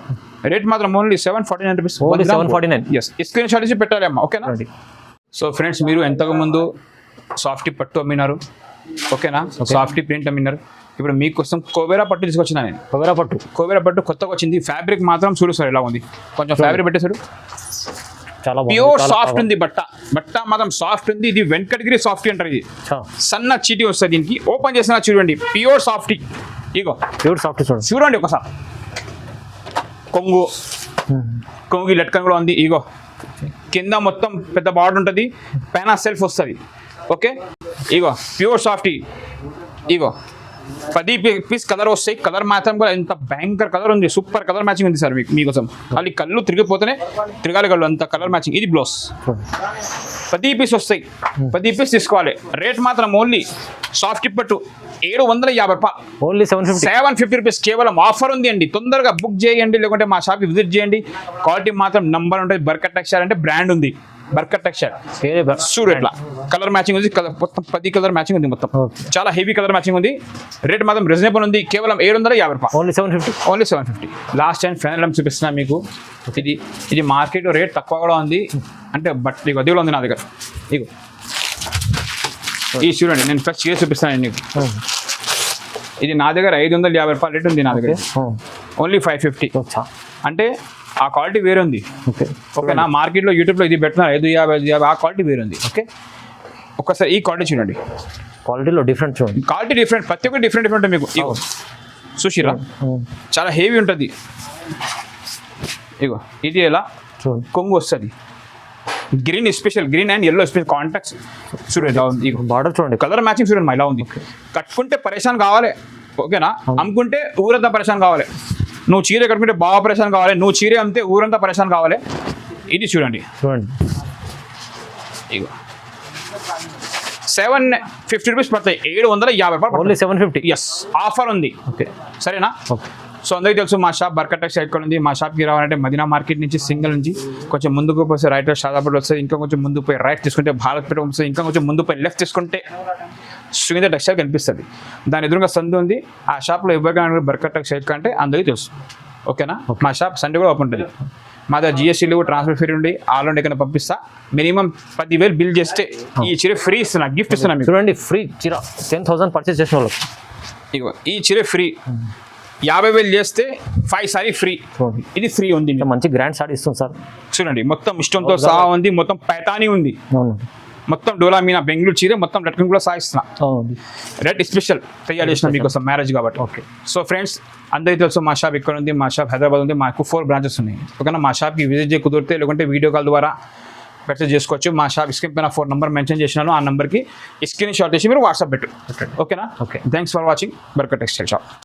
రేట్ మాత్రం only 749 rupees. 749. Yes, screenshot ఇచ్చి పెట్టాలి అమ్మా. ఓకేనా. సో ఫ్రెండ్స్, మీరు ఎంతకుముందు సాఫ్టీ పట్టు అమ్మినారు, ఓకేనా, సాఫ్టీ ప్రింట్ అమ్మినారు. ఇప్పుడు మీకోసం కోబేరా పట్టు తీసుకొచ్చిన నేను. కోబేరా పట్టు కొత్తగా వచ్చింది. ఫ్యాబ్రిక్ మాత్రం చూడు సార్ ఎలా ఉంది. కొంచెం ఫ్యాబ్రిక్ పెట్టేసాడు, చాలా ప్యూర్ సాఫ్ట్ ఉంది. బట్ట మాత్రం సాఫ్ట్ ఉంది. ఇది వెంకటగిరి సాఫ్టీ అంటారు. ఇది సన్న చీటీ వస్తుంది దీనికి. ఓపెన్ చేసిన చూడండి, ప్యూర్ సాఫ్టీ. ఇగో ప్యూర్ సాఫ్ట్ చూడండి ఒకసారి. కొంగు లట్కన్ కూడా ఉంది. ఇగో కింద మొత్తం పెద్ద బార్డర్ ఉంటుంది, పైన సెల్ఫ్ వస్తుంది. ఓకే, ఇగో ప్యూర్ సాఫ్టీ. ఇగో 10 పీస్ కలర్ వస్తాయి. కలర్ మాత్రం కూడా ఎంత భయంకర కలర్ ఉంది, సూపర్ కలర్ మ్యాచింగ్ ఉంది సార్ మీకోసం. అది కళ్ళు తిరిగిపోతేనే తిరగాలి కళ్ళు, అంత కలర్ మ్యాచింగ్. ఇది బ్లౌజ్ 10 పీస్ వస్తాయి. 10 పీస్ తీసుకోవాలి. రేట్ మాత్రం ఓన్లీ సాఫ్ట్ పట్టు 750 రూపాయలు. ఓన్లీ 750 రూపీస్ కేవలం ఆఫర్ ఉంది అండి. తొందరగా బుక్ చేయండి, లేకుంటే మా షాప్కి విజిట్ చేయండి. క్వాలిటీ మాత్రం నంబర్ ఉంటుంది. బర్కట్ టెక్స్టైల్ అంటే బ్రాండ్ ఉంది. బర్కట్ టెక్స్టైల్ చూడు ఎట్లా కలర్ మ్యాచింగ్ ఉంది. మొత్తం 10 కలర్ మ్యాచింగ్ ఉంది. మొత్తం చాలా హెవీ కలర్ మ్యాచింగ్ ఉంది. రేట్ మాత్రం రీజనబుల్ ఉంది. కేవలం 750 రూపాయలు. ఓన్లీ 750. లాస్ట్ టైం ఫైనల్ చూపిస్తున్నా మీకు. ఇది మార్కెట్ రేట్ తక్కువ కూడా ఉంది. అంటే బట్ ఇక అదిలో ఉంది నా దగ్గర. ఇగో ఈ చూడండి, నేను ఫస్ట్ చేసి చూపిస్తాను నీకు. ఇది నా దగ్గర 550 రూపాయలు రేట్ ఉంది నా దగ్గర. ఓన్లీ 550. అంటే ఆ క్వాలిటీ వేరే ఉంది. ఓకేనా. మార్కెట్లో యూట్యూబ్లో ఇది పెడుతున్నారు 550. ఆ క్వాలిటీ వేరే ఉంది. ఓకే, ఒక్కసారి ఈ క్వాలిటీ చూడండి. క్వాలిటీలో డిఫరెంట్ చూడండి. క్వాలిటీ డిఫరెంట్, ప్రతి ఒక్కటి డిఫరెంట్ మీకు. ఇగో చూసిరా, చాలా హెవీ ఉంటుంది. ఇగో ఇది ఎలా కొంగు వస్తుంది. Green special, green and yellow special contacts చూడండి ఎలా ఉంది. బార్డర్ చూడండి, కలర్ మ్యాచింగ్ చూడండి ఇలా ఉంది. కట్టుకుంటే పరేషాన్ కావాలి. ఓకేనా. అమ్ముకుంటే ఊరంతా పరేషాన్ కావాలి. నువ్వు చీర కట్టుకుంటే బాగా పరేషాన్ కావాలి. నువ్వు చీర అమ్మితే ఊరంతా పరేషాన్ కావాలి. ఇది చూడండి. ఇగో 750 రూపీస్ పడతాయి. 750 రూపాయలు. ఓన్లీ 750. ఎస్, ఆఫర్ ఉంది. ఓకే, సరేనా. సో అందరికీ తెలుసు మా షాప్ బర్కట్ టెక్స్టైల్ ఎక్కడ ఉంది. మా షాప్కి రావాలంటే మదీనా మార్కెట్ నుంచి సింగల్ నుంచి కొంచెం ముందుకు పోతే రైట్ షాదాపూర్ వస్తుంది. ఇంకా కొంచెం ముందు పోయి రైట్ తీసుకుంటే భారత్పేట వస్తుంది. ఇంకా కొంచెం ముందు పోయి లెఫ్ట్ తీసుకుంటే సునీత టెక్స్టైల్ కనిపిస్తుంది. దాని ఎదురుగా సందు ఉంది. ఆ షాప్లో ఎవరికైనా బర్కట్ టెక్స్టైల్ కంటే అందరికీ తెలుసు. ఓకేనా. మా షాప్ సండే కూడా ఓపెన్ ఉంటుంది. మా దగ్గర జిఎస్టీలు ట్రాన్స్ఫర్ ఫ్రీ ఉండి ఆల్ ఇండియా కన్నా పంపిస్తా. మినిమం 10,000 బిల్ చేస్తే ఈ చీర ఫ్రీ ఇస్తున్నా, గిఫ్ట్ ఇస్తున్నా మీకు. చూడండి, ఫ్రీ చీర 10,000 పర్చేస్ చేసిన వాళ్ళకి. ఇగో ఈ చీర ఫ్రీ. 50,000 చేస్తే 5 సారీ ఫ్రీ. ఇది ఫ్రీ ఉంది. మంచి గ్రాండ్ సారీ ఇస్తుంది సార్. చూడండి, మొత్తం ఇష్టంతో సహా ఉంది. మొత్తం పైతానీ ఉంది. మొత్తం డోలా మీనా బెంగళూరు చీర మొత్తం లట్కన్ కూడా సాగిస్తున్నా. రెడ్ స్పెషల్ తయారు చేసిన మీకోసం మ్యారేజ్ కాబట్టి. ఓకే. సో ఫ్రెండ్స్, అందరికీ తెలుసు మా షాప్ ఇక్కడ ఉంది. మా షాప్ హైదరాబాద్ ఉంది. మాకు 4 బ్రాంచెస్ ఉన్నాయి. ఓకేనా. మా షాప్కి విజిట్ చేయ కుదిరితే లేకుంటే వీడియో కాల్ ద్వారా పర్చేస్ చేసుకోవచ్చు. మా షాప్ స్క్రీన్ పైన 4 నెంబర్ మెన్షన్ చేసినాను. ఆ నెంబర్కి స్క్రీన్ షాట్ చేసి మీరు వాట్సాప్ పెట్టు. ఓకేనా. Okay, thanks for watching Barkat textile shop.